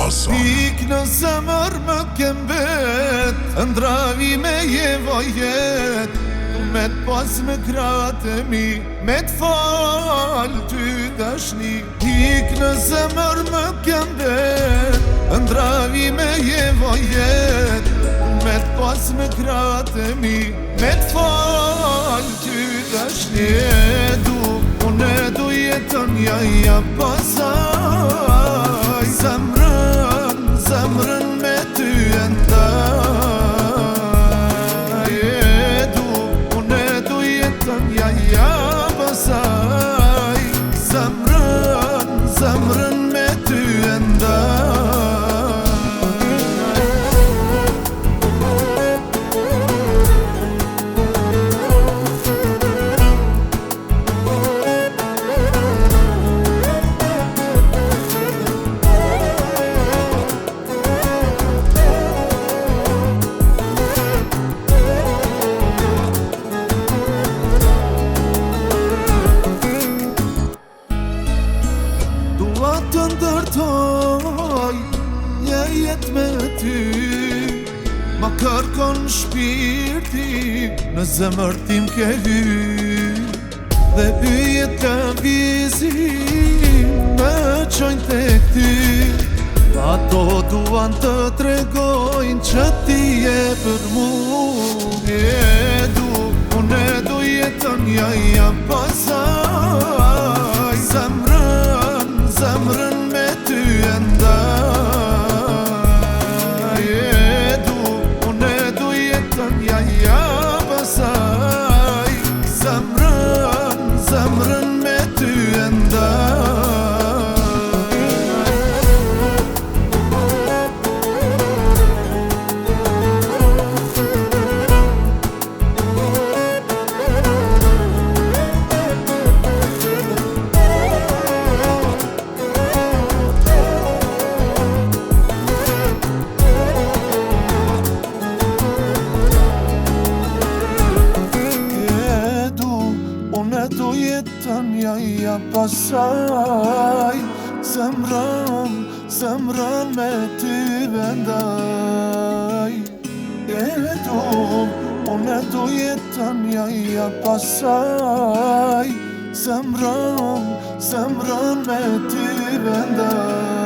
Pik në zemër më kembet, ndravi me jevojet, me t'pas me kratë mi, me t'fal ty dashni. Pik në zemër më kembet, ndravi me jevojet, me t'pas me kratë mi, me t'fal ty dashni. Unë du jetën jaja pasaj, zemrën me ty e ndaj. Unë du jetën jaja pasaj, zemrën me ty e ndaj. Të ndërtoj një jet me ty, ma kërkon shpirti, në zemër tim ke hy, dhe yjet ka vizim me qojnë tek ty. Ato duan të tregojnë që ti je për mu. Unë du jetën jaja pasaj, zemrën me ty e ndaj. Unë du jetën jaja pasaj, zemrën me ty e ndaj. Unë du jetën jaja pasaj, zemrën me ty vendaj. Unë du jetën jaja pasaj, zemrën me ty vendaj.